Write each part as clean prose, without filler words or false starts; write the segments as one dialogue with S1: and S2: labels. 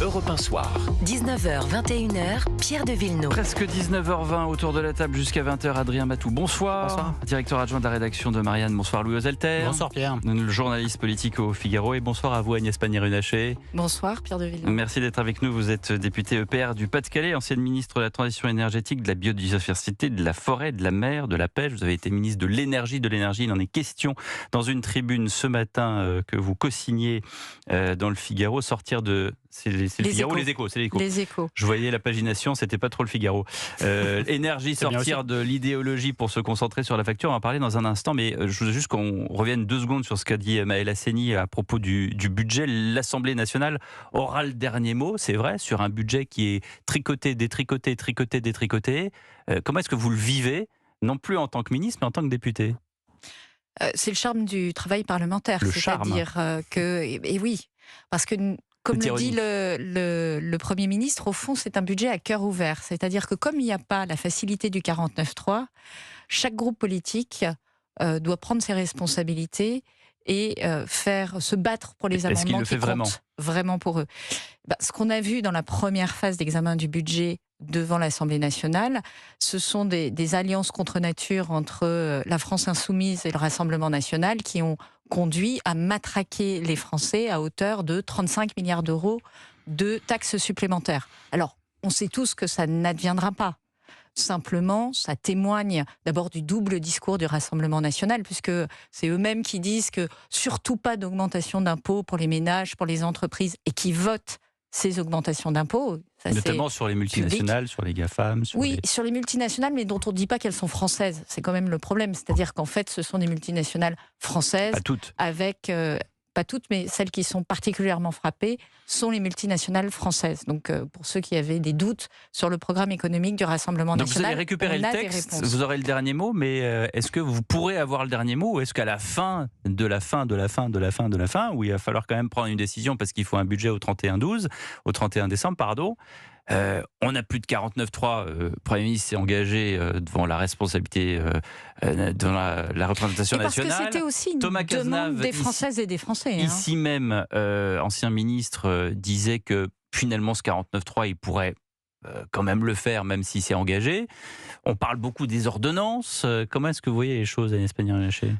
S1: Europe 1 Soir.
S2: 19h, 21h, Pierre de Villeneuve.
S3: Presque 19h20 autour de la table jusqu'à 20h. Adrien Matou, bonsoir.
S4: Bonsoir.
S3: Directeur adjoint de la rédaction de Marianne. Bonsoir Louis Ozelter.
S4: Bonsoir Pierre.
S3: Le journaliste politique au Figaro. Et bonsoir à vous Agnès Pannier-Runacher.
S5: Bonsoir Pierre de Villeneuve.
S3: Merci d'être avec nous. Vous êtes député EPR du Pas-de-Calais, ancienne ministre de la Transition énergétique, de la biodiversité, de la forêt, de la mer, de la pêche. Vous avez été ministre de l'énergie. Il en est question dans une tribune ce matin que vous co-signez dans le Figaro. Sortir de... C'est le Figaro ou les Échos? C'est les Échos.
S5: Les Échos.
S3: Je voyais la pagination, c'était pas trop le Figaro. Énergie, sortir de l'idéologie pour se concentrer sur la facture. On va en parler dans un instant, mais je voudrais juste qu'on revienne 2 secondes sur ce qu'a dit Maëlle Hasseny à propos du budget. L'Assemblée nationale aura le dernier mot, c'est vrai, sur un budget qui est tricoté, détricoté, tricoté, détricoté. Comment est-ce que vous le vivez, non plus en tant que ministre, mais en tant que député?
S5: C'est le charme du travail parlementaire. C'est-à-dire que, et oui, parce que comme le dit le Premier ministre, au fond, c'est un budget à cœur ouvert. C'est-à-dire que comme il n'y a pas la facilité du 49.3, chaque groupe politique doit prendre ses responsabilités et se battre pour les amendements qui comptent vraiment pour eux. Ce qu'on a vu dans la première phase d'examen du budget devant l'Assemblée nationale, ce sont des alliances contre nature entre la France insoumise et le Rassemblement national qui ont conduit à matraquer les Français à hauteur de 35 milliards d'euros de taxes supplémentaires. Alors, on sait tous que ça n'adviendra pas. Simplement, ça témoigne d'abord du double discours du Rassemblement national, puisque c'est eux-mêmes qui disent que surtout pas d'augmentation d'impôts pour les ménages, pour les entreprises, et qui votent ces augmentations d'impôts. Ça,
S3: notamment sur les multinationales, sur les GAFAM. Sur
S5: les multinationales, mais dont on ne dit pas qu'elles sont françaises. C'est quand même le problème. C'est-à-dire qu'en fait, ce sont des multinationales françaises.
S3: Pas toutes.
S5: Avec... pas toutes, mais celles qui sont particulièrement frappées sont les multinationales françaises. Donc, pour ceux qui avaient des doutes sur le programme économique du Rassemblement national,
S3: vous allez récupérer le texte, vous aurez le dernier mot, mais est-ce que vous pourrez avoir le dernier mot, ou est-ce qu'à la fin de la fin, où il va falloir quand même prendre une décision parce qu'il faut un budget au 31 décembre, pardon, on n'a plus de 49.3. Le Premier ministre s'est engagé devant la responsabilité, devant la représentation nationale.
S5: Parce que c'était aussi une demande des Françaises et des Français.
S3: Ici même, ancien ministre disait que finalement ce 49.3, il pourrait quand même le faire, même s'il s'est engagé. On parle beaucoup des ordonnances. Comment est-ce que vous voyez les choses, Agnès Pannier-Runacher?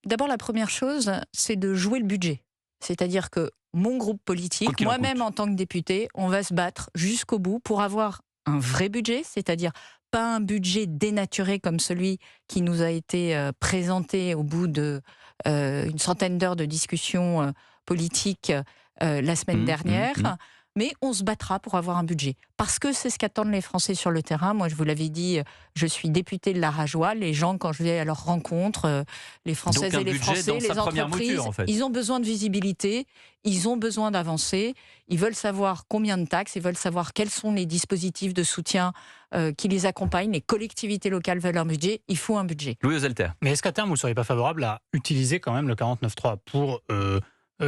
S5: D'abord, la première chose, c'est de jouer le budget. C'est-à-dire que mon groupe politique, moi-même en tant que député, on va se battre jusqu'au bout pour avoir un vrai budget, c'est-à-dire pas un budget dénaturé comme celui qui nous a été présenté au bout de une centaine d'heures de discussion politique la semaine dernière. Mais on se battra pour avoir un budget. Parce que c'est ce qu'attendent les Français sur le terrain. Moi, je vous l'avais dit, je suis députée de la Rajoie. Les gens, quand je vais à leur rencontre, les Françaises et les Français, les entreprises,
S3: mouture, en fait.
S5: Ils ont besoin de visibilité, ils ont besoin d'avancer, ils veulent savoir combien de taxes, ils veulent savoir quels sont les dispositifs de soutien qui les accompagnent. Les collectivités locales veulent un budget, il faut un budget.
S3: Louis Ozelter.
S4: Mais est-ce qu'à terme, vous ne seriez pas favorable à utiliser quand même le 49.3 pour,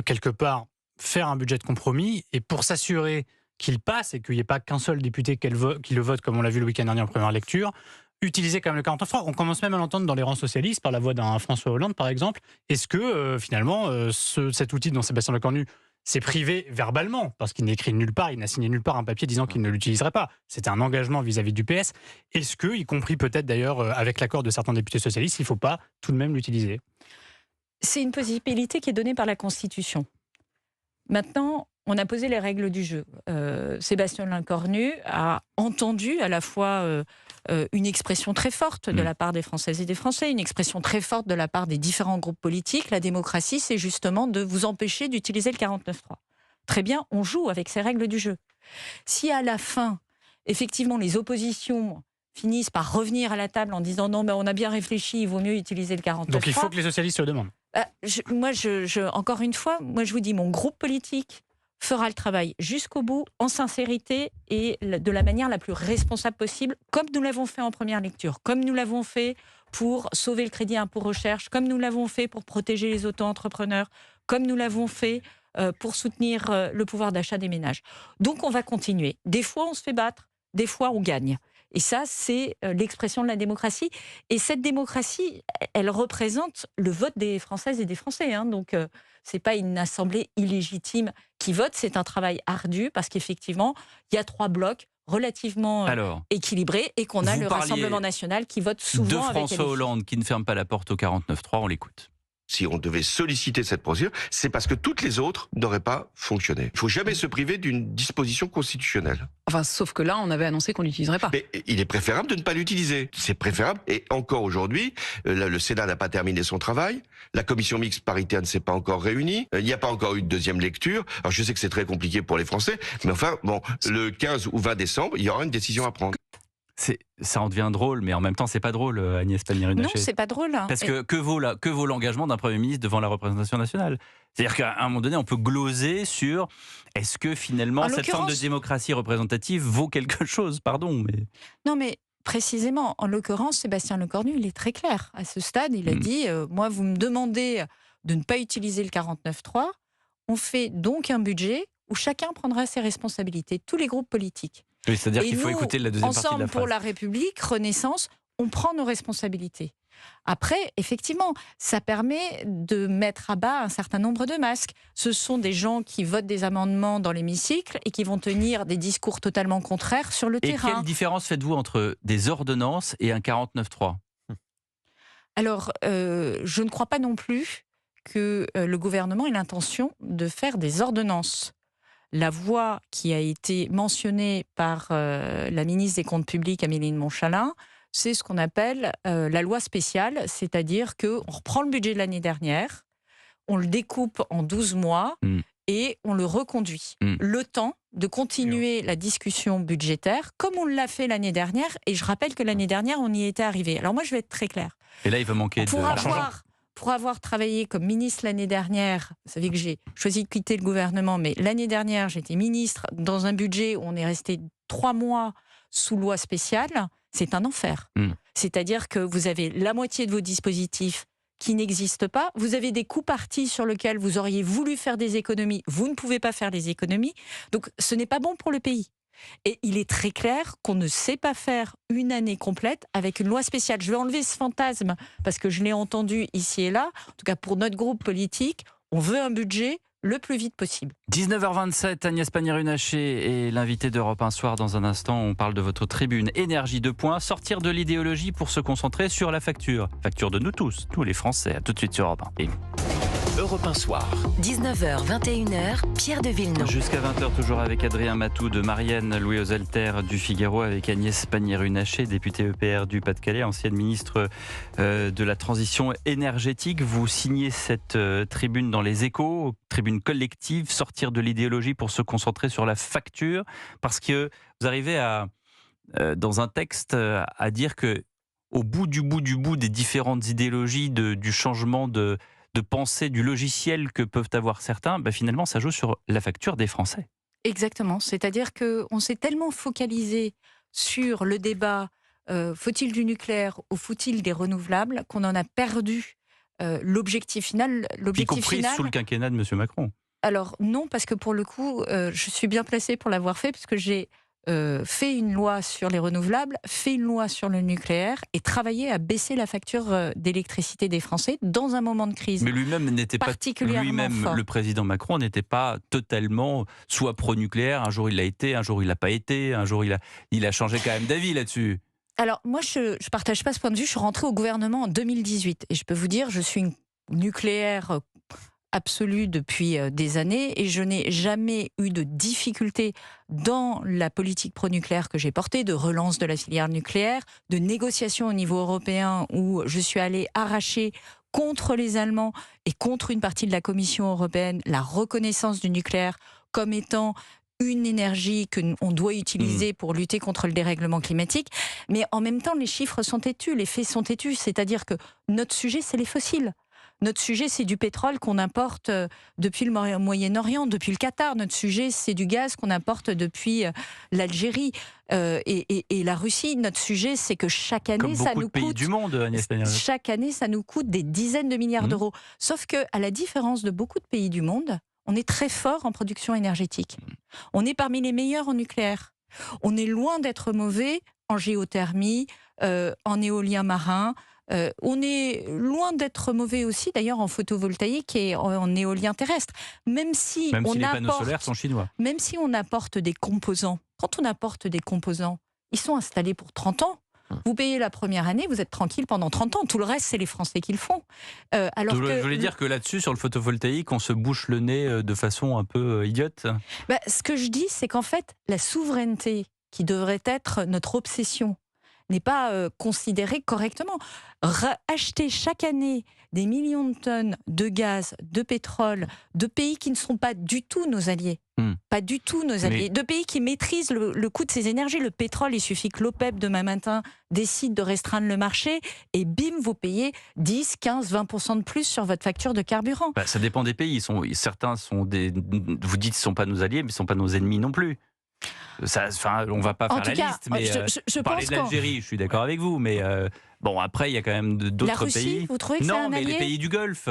S4: quelque part, faire un budget de compromis et pour s'assurer qu'il passe et qu'il n'y ait pas qu'un seul député qui le vote, comme on l'a vu le week-end dernier en première lecture, utiliser quand même le 49.3. On commence même à l'entendre dans les rangs socialistes par la voix d'un François Hollande, par exemple. Est-ce que, finalement, cet outil dont Sébastien Lecornu s'est privé verbalement, parce qu'il n'écrit nulle part, il n'a signé nulle part un papier disant qu'il ne l'utiliserait pas. C'était un engagement vis-à-vis du PS. Est-ce que, y compris peut-être d'ailleurs avec l'accord de certains députés socialistes, il ne faut pas tout de même l'utiliser?
S5: C'est une possibilité qui est donnée par la Constitution. Maintenant, on a posé les règles du jeu. Sébastien Lecornu a entendu à la fois une expression très forte de la part des Françaises et des Français, une expression très forte de la part des différents groupes politiques. La démocratie, c'est justement de vous empêcher d'utiliser le 49.3. Très bien, on joue avec ces règles du jeu. Si à la fin, effectivement, les oppositions finissent par revenir à la table en disant non, mais on a bien réfléchi, il vaut mieux utiliser le 49.3.
S4: Donc il faut que les socialistes le demandent.
S5: Encore une fois, moi je vous dis, mon groupe politique fera le travail jusqu'au bout, en sincérité et de la manière la plus responsable possible, comme nous l'avons fait en première lecture, comme nous l'avons fait pour sauver le crédit impôt recherche, comme nous l'avons fait pour protéger les auto-entrepreneurs, comme nous l'avons fait pour soutenir le pouvoir d'achat des ménages. Donc on va continuer. Des fois on se fait battre, des fois on gagne. Et ça, c'est l'expression de la démocratie. Et cette démocratie, elle représente le vote des Françaises et des Français. Donc, c'est pas une assemblée illégitime qui vote, c'est un travail ardu parce qu'effectivement, il y a 3 blocs relativement équilibrés et qu'on a le Rassemblement national qui vote souvent avec
S3: François Hollande qui ne ferme pas la porte au 49.3, on l'écoute.
S1: Si on devait solliciter cette procédure, c'est parce que toutes les autres n'auraient pas fonctionné. Il ne faut jamais se priver d'une disposition constitutionnelle.
S6: Enfin, sauf que là, on avait annoncé qu'on l'utiliserait pas.
S1: Mais il est préférable de ne pas l'utiliser. C'est préférable. Et encore aujourd'hui, le Sénat n'a pas terminé son travail. La commission mixte paritaire ne s'est pas encore réunie. Il n'y a pas encore eu de deuxième lecture. Alors je sais que c'est très compliqué pour les Français, mais enfin, bon, le 15 ou 20 décembre, il y aura une décision à prendre.
S3: Ça en devient drôle, mais en même temps, c'est pas drôle, Agnès Pannier-Runacher.
S5: Non, c'est pas drôle.
S3: Parce que vaut l'engagement d'un Premier ministre devant la représentation nationale? C'est-à-dire qu'à un moment donné, on peut gloser sur est-ce que finalement cette forme de démocratie représentative vaut quelque chose?
S5: Non, mais précisément, en l'occurrence, Sébastien Lecornu, il est très clair. À ce stade, il a dit moi, vous me demandez de ne pas utiliser le 49.3, on fait donc un budget où chacun prendra ses responsabilités, tous les groupes politiques.
S3: Oui, c'est-à-dire qu'il faut écouter la deuxième partie de la
S5: Ensemble
S3: phrase.
S5: pour la République, Renaissance, on prend nos responsabilités. Après, effectivement, ça permet de mettre à bas un certain nombre de masques. Ce sont des gens qui votent des amendements dans l'hémicycle et qui vont tenir des discours totalement contraires sur le terrain.
S3: Et quelle différence faites-vous entre des ordonnances et un 49.3 ?
S5: Alors, je ne crois pas non plus que le gouvernement ait l'intention de faire des ordonnances. La voie qui a été mentionnée par la ministre des Comptes publics, Amélie de Montchalin, c'est ce qu'on appelle la loi spéciale, c'est-à-dire qu'on reprend le budget de l'année dernière, on le découpe en 12 mois et on le reconduit. Le temps de continuer la discussion budgétaire, comme on l'a fait l'année dernière, et je rappelle que l'année dernière, on y était arrivé. Alors moi, je vais être très claire.
S3: Et là, il va manquer
S5: Pour avoir travaillé comme ministre l'année dernière, vous savez que j'ai choisi de quitter le gouvernement, mais l'année dernière, j'étais ministre dans un budget où on est resté 3 mois sous loi spéciale, c'est un enfer. C'est-à-dire que vous avez la moitié de vos dispositifs qui n'existent pas, vous avez des coûts-partis sur lesquels vous auriez voulu faire des économies, vous ne pouvez pas faire les économies, donc ce n'est pas bon pour le pays. Et il est très clair qu'on ne sait pas faire une année complète avec une loi spéciale. Je vais enlever ce fantasme parce que je l'ai entendu ici et là. En tout cas, pour notre groupe politique, on veut un budget le plus vite possible.
S3: 19h27, Agnès Pannier-Runacher est l'invitée d'Europe 1 Soir. Dans un instant, on parle de votre tribune Énergie 2 points. Sortir de l'idéologie pour se concentrer sur la facture. Facture de nous tous les Français. À tout de suite sur Europe 1.
S2: Europe 1 Soir. 19h, 21h, Pierre de Villeneuve.
S3: Jusqu'à 20h, toujours avec Adrien Matou de Marianne, Louis Ozelter du Figaro, avec Agnès Pannier-Runacher, députée EPR du Pas-de-Calais, ancienne ministre de la Transition énergétique. Vous signez cette tribune dans les Échos, tribune collective, sortir de l'idéologie pour se concentrer sur la facture, parce que vous arrivez dans un texte à dire que au bout des différentes idéologies, du changement de pensée, du logiciel que peuvent avoir certains, finalement, ça joue sur la facture des Français.
S5: Exactement. C'est-à-dire qu'on s'est tellement focalisé sur le débat faut-il du nucléaire ou faut-il des renouvelables qu'on en a perdu l'objectif final.
S3: Y compris sous le quinquennat de M. Macron.
S5: Alors non, parce que pour le coup, je suis bien placée pour l'avoir fait, puisque j'ai fait une loi sur les renouvelables, fait une loi sur le nucléaire et travaillé à baisser la facture d'électricité des Français dans un moment de crise.
S3: Mais lui-même n'était pas fort. Le président Macron n'était pas totalement soit pro-nucléaire. Un jour il l'a été, un jour il l'a pas été, un jour il a changé quand même d'avis là-dessus.
S5: Alors moi je partage pas ce point de vue. Je suis rentrée au gouvernement en 2018 et je peux vous dire, je suis une nucléaire absolue depuis des années et je n'ai jamais eu de difficulté dans la politique pro-nucléaire que j'ai portée, de relance de la filière nucléaire, de négociations au niveau européen où je suis allée arracher contre les Allemands et contre une partie de la Commission européenne la reconnaissance du nucléaire comme étant une énergie qu'on doit utiliser pour lutter contre le dérèglement climatique. Mais en même temps, les chiffres sont têtus, les faits sont têtus, c'est-à-dire que notre sujet, c'est les fossiles. Notre sujet, c'est du pétrole qu'on importe depuis le Moyen-Orient, depuis le Qatar. Notre sujet, c'est du gaz qu'on importe depuis l'Algérie et la Russie. Notre sujet, c'est que chaque année, ça nous coûte...
S3: du monde, Agnès Pannier-Runacher.
S5: Chaque année, ça nous coûte des dizaines de milliards d'euros. Sauf qu'à la différence de beaucoup de pays du monde, on est très fort en production énergétique. On est parmi les meilleurs en nucléaire. On est loin d'être mauvais en géothermie, en éolien marin. On est loin d'être mauvais aussi, d'ailleurs, en photovoltaïque et en éolien terrestre. Même si
S3: les panneaux solaires sont chinois.
S5: Même si on apporte des composants. Quand on apporte des composants, ils sont installés pour 30 ans. Vous payez la première année, vous êtes tranquille pendant 30 ans. Tout le reste, c'est les Français qui le font.
S3: Je voulais dire que là-dessus, sur le photovoltaïque, on se bouche le nez de façon un peu idiote.
S5: Ce que je dis, c'est qu'en fait, la souveraineté, qui devrait être notre obsession, n'est pas considérée correctement. Acheter chaque année des millions de tonnes de gaz, de pétrole, de pays qui ne sont pas du tout nos alliés. Pas du tout nos alliés. De pays qui maîtrisent le coût de ces énergies. Le pétrole, il suffit que l'OPEP demain matin décide de restreindre le marché et bim, vous payez 10, 15, 20% de plus sur votre facture de carburant.
S3: Ça dépend des pays. Certains sont vous dites, ne sont pas nos alliés, mais ne sont pas nos ennemis non plus. On va pas faire la liste, mais
S5: je
S3: parler de l'Algérie, je suis d'accord avec vous, mais après il y a quand même d'autres pays.
S5: La Russie, vous trouvez que c'est un allié ?
S3: Les pays du Golfe.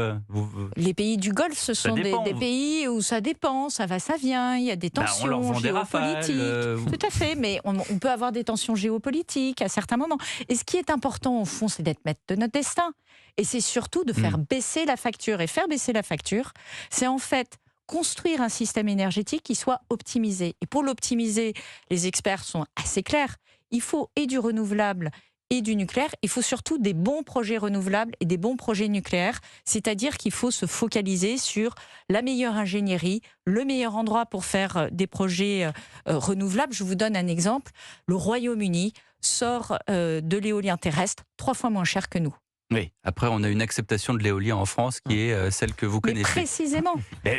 S5: Les pays du Golfe, ce sont des pays où ça dépend, ça va, ça vient, il y a des tensions
S3: on leur vend
S5: géopolitiques.
S3: des rafales,
S5: Tout à fait, mais on peut avoir des tensions géopolitiques à certains moments. Et ce qui est important au fond, c'est d'être maître de notre destin. Et c'est surtout de faire baisser la facture. Et faire baisser la facture, c'est en fait construire un système énergétique qui soit optimisé. Et pour l'optimiser, les experts sont assez clairs. Il faut et du renouvelable et du nucléaire. Il faut surtout des bons projets renouvelables et des bons projets nucléaires. C'est-à-dire qu'il faut se focaliser sur la meilleure ingénierie, le meilleur endroit pour faire des projets renouvelables. Je vous donne un exemple. Le Royaume-Uni sort de l'éolien terrestre 3 fois moins cher que nous.
S3: Oui, après on a une acceptation de l'éolien en France qui est celle que vous connaissez.
S5: Précisément.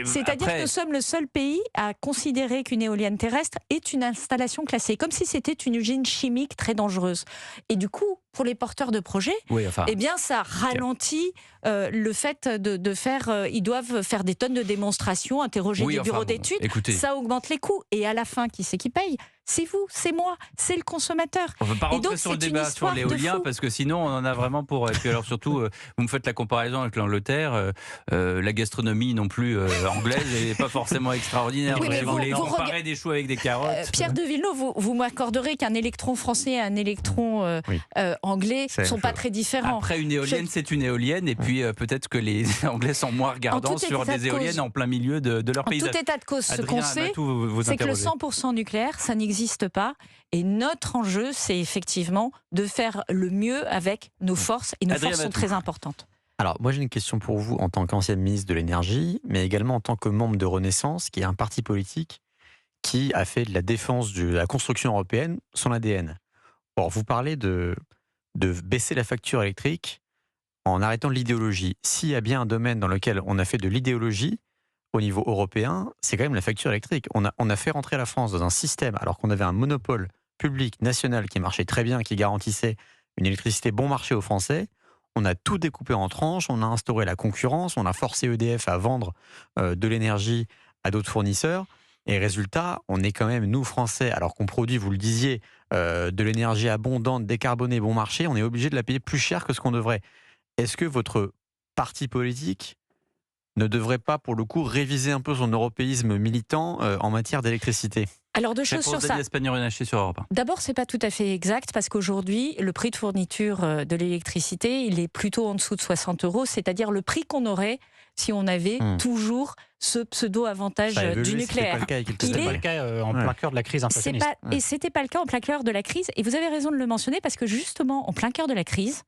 S5: C'est-à-dire que nous sommes le seul pays à considérer qu'une éolienne terrestre est une installation classée, comme si c'était une usine chimique très dangereuse. Et du coup, pour les porteurs de projets, ça ralentit le fait de faire... ils doivent faire des tonnes de démonstrations, interroger des bureaux d'études. Ça augmente les coûts. Et à la fin, qui c'est qui paye ? C'est vous, c'est moi, c'est le consommateur.
S3: On ne veut pas rentrer sur le débat sur l'éolien parce que sinon on en a vraiment pour... Et puis alors surtout, vous me faites la comparaison avec l'Angleterre, la gastronomie non plus anglaise n'est pas forcément extraordinaire. Vous comparez des choux avec des carottes.
S5: Pierre de Villeneuve, vous m'accorderez qu'un électron français et un électron anglais ne sont pas très différents.
S3: Après, une éolienne, c'est une éolienne et puis peut-être que les Anglais sont moins regardants sur des éoliennes en plein milieu de leur paysage.
S5: En tout état de cause, ce qu'on sait, c'est que le 100% nucléaire, ça n'existe pas. Et notre enjeu, c'est effectivement de faire le mieux avec nos forces. Et nos forces sont très importantes.
S7: Alors, moi, j'ai une question pour vous en tant qu'ancienne ministre de l'Énergie, mais également en tant que membre de Renaissance, qui est un parti politique qui a fait de la défense de la construction européenne son ADN. Or, vous parlez de baisser la facture électrique en arrêtant l'idéologie. S'il y a bien un domaine dans lequel on a fait de l'idéologie au niveau européen, c'est quand même la facture électrique. On a fait rentrer la France dans un système, alors qu'on avait un monopole public, national, qui marchait très bien, qui garantissait une électricité bon marché aux Français. On a tout découpé en tranches, on a instauré la concurrence, on a forcé EDF à vendre de l'énergie à d'autres fournisseurs. Et résultat, on est quand même, nous Français, alors qu'on produit, vous le disiez, de l'énergie abondante, décarbonée, bon marché, on est obligé de la payer plus cher que ce qu'on devrait. Est-ce que votre parti politique ne devrait pas, pour le coup, réviser un peu son européisme militant en matière d'électricité ?
S5: Alors, deux choses sur ça.
S3: Sur Europe.
S5: D'abord, c'est pas tout à fait exact parce qu'aujourd'hui, le prix de fourniture de l'électricité, il est plutôt en dessous de 60 €, c'est-à-dire le prix qu'on aurait si on avait toujours ce pseudo-avantage du nucléaire.
S4: C'était pas le cas en plein cœur de la crise inflationniste.
S5: Et c'était pas le cas en plein cœur de la crise. Et vous avez raison de le mentionner parce que justement, en plein cœur de la crise,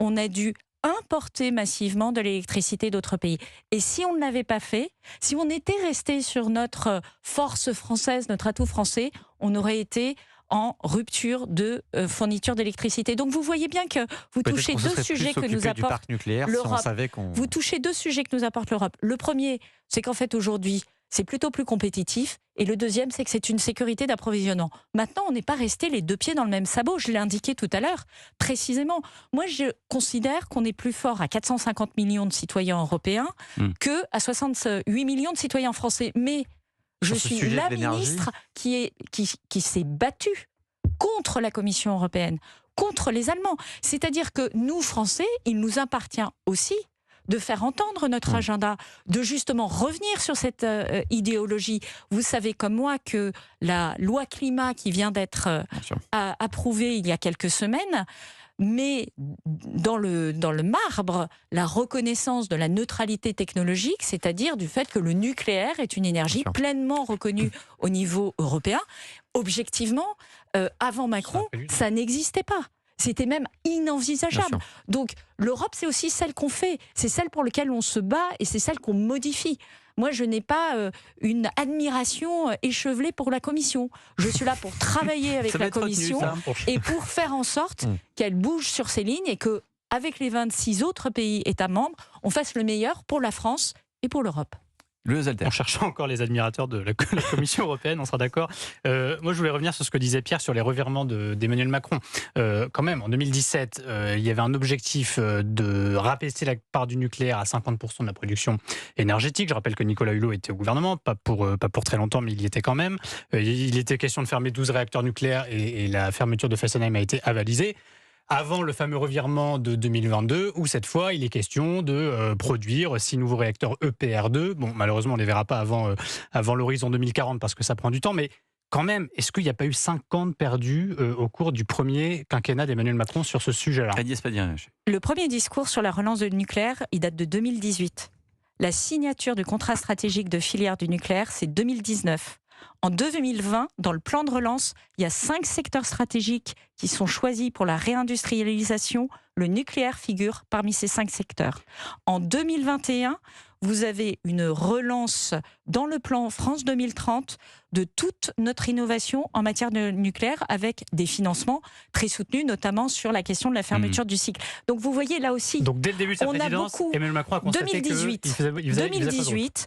S5: on a dû importer massivement de l'électricité d'autres pays. Et si on ne l'avait pas fait, si on était resté sur notre force française, notre atout français, on aurait été en rupture de fourniture d'électricité. Donc vous voyez bien que vous touchez deux sujets que nous apporte l'Europe. Vous touchez deux sujets que nous apporte l'Europe. Le premier, c'est qu'en fait aujourd'hui, c'est plutôt plus compétitif. Et le deuxième, c'est que c'est une sécurité d'approvisionnement. Maintenant, on n'est pas resté les deux pieds dans le même sabot. Je l'ai indiqué tout à l'heure, précisément. Moi, je considère qu'on est plus fort à 450 millions de citoyens européens qu'à 68 millions de citoyens français. Mais je suis la ministre qui s'est battue contre la Commission européenne, contre les Allemands. C'est-à-dire que nous, Français, il nous appartient aussi de faire entendre notre agenda, de justement revenir sur cette idéologie. Vous savez comme moi que la loi climat qui vient d'être approuvée il y a quelques semaines, mais dans le marbre, la reconnaissance de la neutralité technologique, c'est-à-dire du fait que le nucléaire est une énergie pleinement reconnue au niveau européen. Objectivement, avant Macron, ça n'existait pas. C'était même inenvisageable. Donc l'Europe, c'est aussi celle qu'on fait, c'est celle pour laquelle on se bat et c'est celle qu'on modifie. Moi, je n'ai pas une admiration échevelée pour la Commission. Je suis là pour travailler avec la Commission et pour faire en sorte qu'elle bouge sur ses lignes et que, avec les 26 autres pays États membres, on fasse le meilleur pour la France et pour l'Europe.
S4: En cherchant encore les admirateurs de la Commission européenne, on sera d'accord. Moi, je voulais revenir sur ce que disait Pierre sur les revirements d'Emmanuel Macron. Quand même, en 2017, il y avait un objectif de rabaisser la part du nucléaire à 50% de la production énergétique. Je rappelle que Nicolas Hulot était au gouvernement, pas pour très longtemps, mais il y était quand même. Il était question de fermer 12 réacteurs nucléaires et la fermeture de Fessenheim a été avalisée. Avant le fameux revirement de 2022, où cette fois, il est question de produire 6 nouveaux réacteurs EPR2. Bon, malheureusement, on ne les verra pas avant l'horizon 2040 parce que ça prend du temps, mais quand même, est-ce qu'il n'y a pas eu 5 ans de perdus au cours du premier quinquennat d'Emmanuel Macron sur ce sujet-là ?
S5: Le premier discours sur la relance du nucléaire, il date de 2018. La signature du contrat stratégique de filière du nucléaire, c'est 2019. En 2020, dans le plan de relance, il y a 5 secteurs stratégiques qui sont choisis pour la réindustrialisation. Le nucléaire figure parmi ces 5 secteurs. En 2021, vous avez une relance dans le plan France 2030 de toute notre innovation en matière de nucléaire avec des financements très soutenus, notamment sur la question de la fermeture du cycle. Donc vous voyez là aussi,
S4: donc dès le début de sa présidence, Emmanuel Macron a constaté
S5: 2018,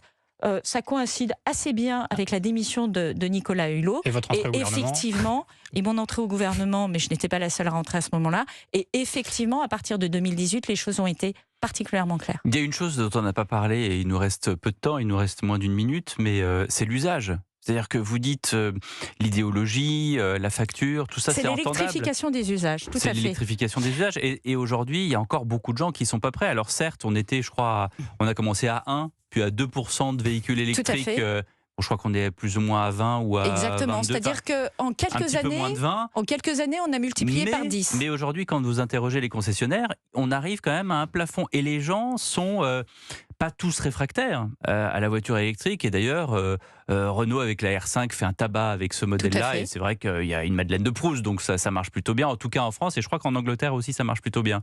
S5: ça coïncide assez bien avec la démission de Nicolas Hulot.
S4: Et votre entrée au gouvernement.
S5: Effectivement, et mon entrée au gouvernement, mais je n'étais pas la seule à rentrer à ce moment-là. Et effectivement, à partir de 2018, les choses ont été particulièrement claires.
S3: Il y a une chose dont on n'a pas parlé, et il nous reste peu de temps, il nous reste moins d'1 minute, mais c'est l'usage. C'est-à-dire que vous dites l'idéologie, la facture, tout ça, c'est entendable.
S5: C'est l'électrification des usages, tout à fait.
S3: C'est l'électrification des usages. Et aujourd'hui, il y a encore beaucoup de gens qui ne sont pas prêts. Alors certes, on était, je crois, on a commencé à 1, puis à 2% de véhicules électriques. Je crois qu'on est plus ou moins à 20 ou à
S5: Exactement, 22, c'est-à-dire qu'en quelques années, on a multiplié par 10.
S3: Mais aujourd'hui, quand vous interrogez les concessionnaires, on arrive quand même à un plafond. Et les gens sont pas tous réfractaires à la voiture électrique. Et d'ailleurs, Renault, avec la R5, fait un tabac avec ce modèle-là. Et c'est vrai qu'il y a une Madeleine de Proust, donc ça marche plutôt bien. En tout cas en France, et je crois qu'en Angleterre aussi, ça marche plutôt bien.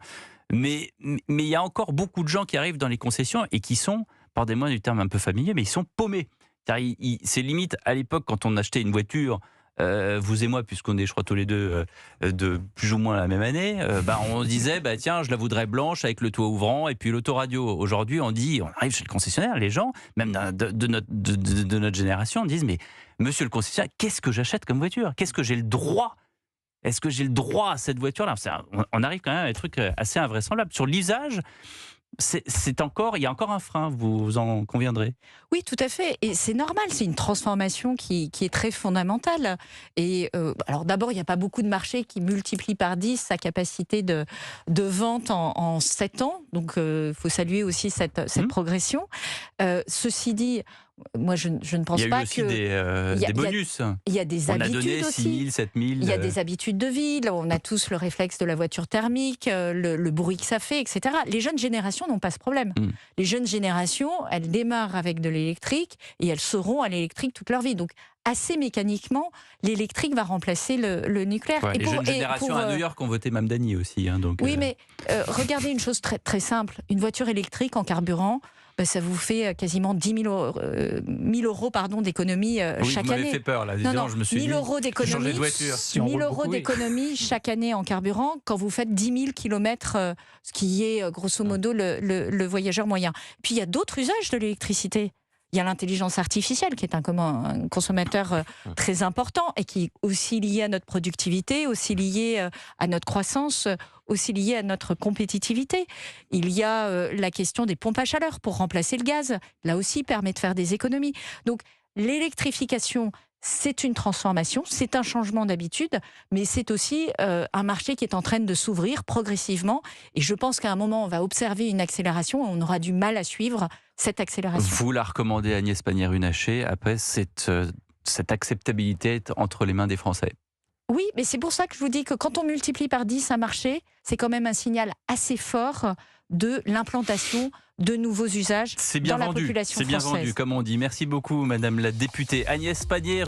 S3: Mais il y a encore beaucoup de gens qui arrivent dans les concessions et qui sont, pardonnez-moi du terme un peu familier, mais ils sont paumés. C'est limite à l'époque quand on achetait une voiture, vous et moi, puisqu'on est, je crois, tous les deux de plus ou moins la même année, on disait, tiens, je la voudrais blanche avec le toit ouvrant et puis l'autoradio. Aujourd'hui, on arrive chez le concessionnaire, les gens, même de notre génération, disent, mais monsieur le concessionnaire, qu'est-ce que j'achète comme voiture ? Qu'est-ce que j'ai le droit ? Est-ce que j'ai le droit à cette voiture-là ? On arrive quand même à des trucs assez invraisemblables. Sur l'usage, il y a encore un frein, vous en conviendrez.
S5: Oui, tout à fait. Et c'est normal, c'est une transformation qui est très fondamentale. Et alors d'abord, il n'y a pas beaucoup de marchés qui multiplient par 10 sa capacité de vente en 7 ans. Donc il faut saluer aussi cette progression. Ceci dit, moi, je ne pense pas que...
S3: Il y a aussi des bonus.
S5: Il y a des habitudes aussi.
S3: On a donné 6 000, 7 000...
S5: Il y a des habitudes de vie. On a tous le réflexe de la voiture thermique, le bruit que ça fait, etc. Les jeunes générations n'ont pas ce problème. Les jeunes générations, elles démarrent avec de l'électrique et elles seront à l'électrique toute leur vie. Donc, assez mécaniquement, l'électrique va remplacer le nucléaire.
S3: Ouais, les jeunes générations à New York ont voté Mamdani aussi.
S5: Oui, mais regardez une chose très, très simple. Une voiture électrique en carburant, ça vous fait quasiment 10 000 euros d'économie chaque année.
S3: Vous m'avez fait peur, là.
S5: Non,
S3: je me suis
S5: 1000 euros d'économie,
S3: de voiture.
S5: 1000 euros d'économie chaque année en carburant quand vous faites 10 000 kilomètres, ce qui est grosso modo le voyageur moyen. Puis il y a d'autres usages de l'électricité. Il y a l'intelligence artificielle qui est un consommateur très important et qui est aussi lié à notre productivité, aussi lié à notre croissance, aussi lié à notre compétitivité. Il y a la question des pompes à chaleur pour remplacer le gaz. Là aussi, permet de faire des économies. Donc, l'électrification, c'est une transformation, c'est un changement d'habitude, mais c'est aussi un marché qui est en train de s'ouvrir progressivement. Et je pense qu'à un moment, on va observer une accélération et on aura du mal à suivre cette accélération.
S3: Vous la recommandez, Agnès Pannier-Runacher, après cette acceptabilité entre les mains des Français?
S5: Oui, mais c'est pour ça que je vous dis que quand on multiplie par 10 un marché, c'est quand même un signal assez fort de l'implantation de nouveaux usages dans la population française.
S3: C'est bien vendu, comme on dit. Merci beaucoup, Madame la députée Agnès Pannier.